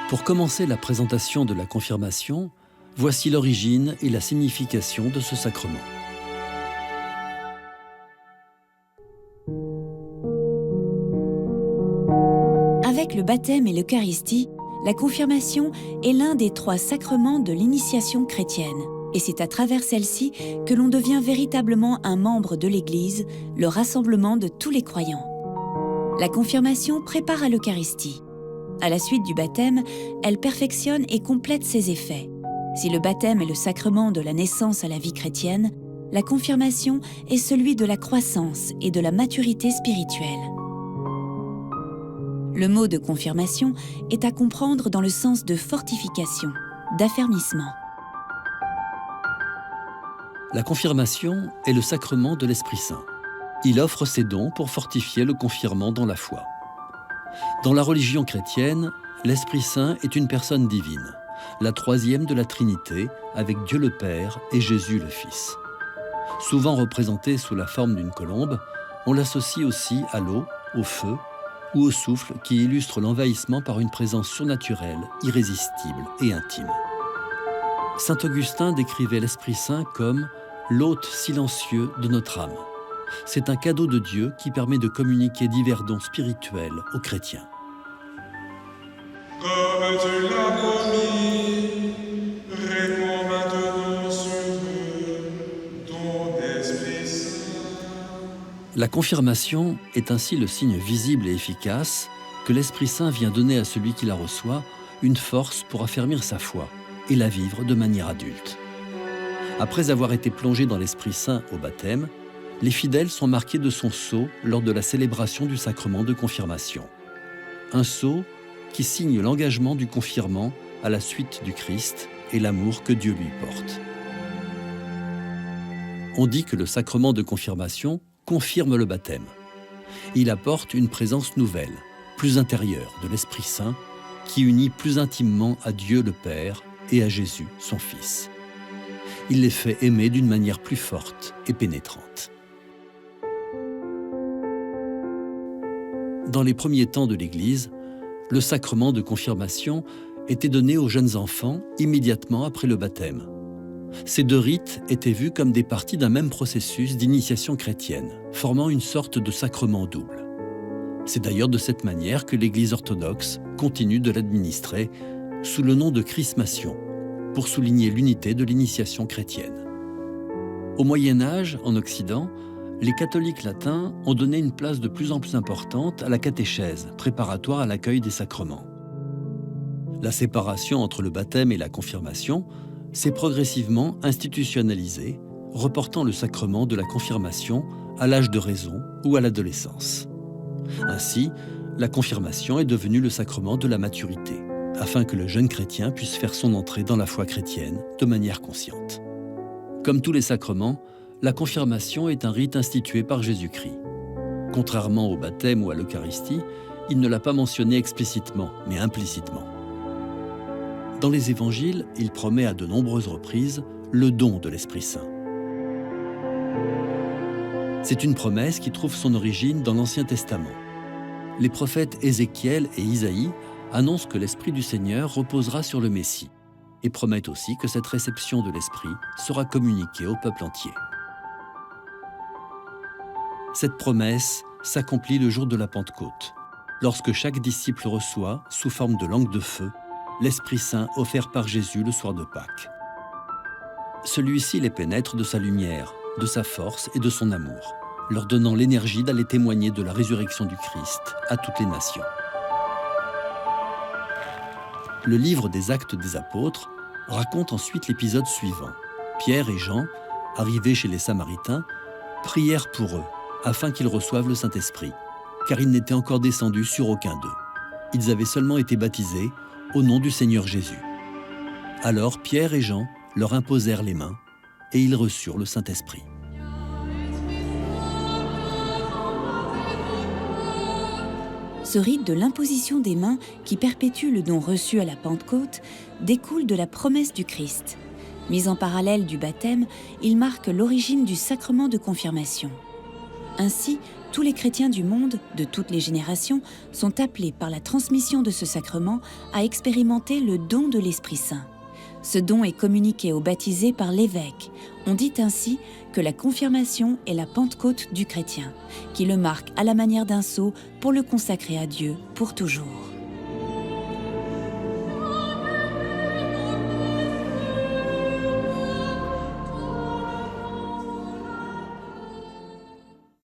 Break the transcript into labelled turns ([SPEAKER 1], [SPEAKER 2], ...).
[SPEAKER 1] Pour commencer la présentation de la confirmation, voici l'origine et la signification de ce sacrement.
[SPEAKER 2] Avec le baptême et l'Eucharistie, la confirmation est l'un des 3 sacrements de l'initiation chrétienne. Et c'est à travers celle-ci que l'on devient véritablement un membre de l'Église, le rassemblement de tous les croyants. La confirmation prépare à l'Eucharistie. À la suite du baptême, elle perfectionne et complète ses effets. Si le baptême est le sacrement de la naissance à la vie chrétienne, la confirmation est celui de la croissance et de la maturité spirituelle. Le mot de confirmation est à comprendre dans le sens de fortification, d'affermissement.
[SPEAKER 1] La confirmation est le sacrement de l'Esprit Saint. Il offre ses dons pour fortifier le confirmant dans la foi. Dans la religion chrétienne, l'Esprit Saint est une personne divine, la 3e de la Trinité, avec Dieu le Père et Jésus le Fils. Souvent représenté sous la forme d'une colombe, on l'associe aussi à l'eau, au feu ou au souffle qui illustre l'envahissement par une présence surnaturelle, irrésistible et intime. Saint Augustin décrivait l'Esprit Saint comme l'hôte silencieux de notre âme. C'est un cadeau de Dieu qui permet de communiquer divers dons spirituels aux chrétiens.
[SPEAKER 3] Comme tu l'as promis, réponds maintenant sur eux, ton Esprit Saint.
[SPEAKER 1] La confirmation est ainsi le signe visible et efficace que l'Esprit Saint vient donner à celui qui la reçoit une force pour affermir sa foi et la vivre de manière adulte. Après avoir été plongés dans l'Esprit Saint au baptême, les fidèles sont marqués de son sceau lors de la célébration du sacrement de confirmation. Un sceau qui signe l'engagement du confirmant à la suite du Christ et l'amour que Dieu lui porte. On dit que le sacrement de confirmation confirme le baptême. Il apporte une présence nouvelle, plus intérieure de l'Esprit Saint, qui unit plus intimement à Dieu le Père et à Jésus, son Fils. Il les fait aimer d'une manière plus forte et pénétrante. Dans les premiers temps de l'Église, le sacrement de confirmation était donné aux jeunes enfants immédiatement après le baptême. Ces 2 rites étaient vus comme des parties d'un même processus d'initiation chrétienne, formant une sorte de sacrement double. C'est d'ailleurs de cette manière que l'Église orthodoxe continue de l'administrer sous le nom de chrismation, pour souligner l'unité de l'initiation chrétienne. Au Moyen Âge, en Occident, les catholiques latins ont donné une place de plus en plus importante à la catéchèse, préparatoire à l'accueil des sacrements. La séparation entre le baptême et la confirmation s'est progressivement institutionnalisée, reportant le sacrement de la confirmation à l'âge de raison ou à l'adolescence. Ainsi, la confirmation est devenue le sacrement de la maturité, afin que le jeune chrétien puisse faire son entrée dans la foi chrétienne de manière consciente. Comme tous les sacrements, la confirmation est un rite institué par Jésus-Christ. Contrairement au baptême ou à l'Eucharistie, il ne l'a pas mentionné explicitement, mais implicitement. Dans les évangiles, il promet à de nombreuses reprises le don de l'Esprit Saint. C'est une promesse qui trouve son origine dans l'Ancien Testament. Les prophètes Ézéchiel et Isaïe annoncent que l'Esprit du Seigneur reposera sur le Messie et promettent aussi que cette réception de l'Esprit sera communiquée au peuple entier. Cette promesse s'accomplit le jour de la Pentecôte, lorsque chaque disciple reçoit, sous forme de langue de feu, l'Esprit Saint offert par Jésus le soir de Pâques. Celui-ci les pénètre de sa lumière, de sa force et de son amour, leur donnant l'énergie d'aller témoigner de la résurrection du Christ à toutes les nations. Le livre des Actes des Apôtres raconte ensuite l'épisode suivant. Pierre et Jean, arrivés chez les Samaritains, prièrent pour eux, afin qu'ils reçoivent le Saint-Esprit, car il n'était encore descendu sur aucun d'eux. Ils avaient seulement été baptisés au nom du Seigneur Jésus. Alors Pierre et Jean leur imposèrent les mains, et ils reçurent le Saint-Esprit.
[SPEAKER 2] Ce rite de l'imposition des mains, qui perpétue le don reçu à la Pentecôte, découle de la promesse du Christ. Mis en parallèle du baptême, il marque l'origine du sacrement de confirmation. Ainsi, Tous les chrétiens du monde, de toutes les générations, sont appelés par la transmission de ce sacrement à expérimenter le don de l'Esprit Saint. Ce don est communiqué aux baptisés par l'évêque. On dit ainsi que la confirmation est la Pentecôte du chrétien, qui le marque à la manière d'un sceau pour le consacrer à Dieu pour toujours.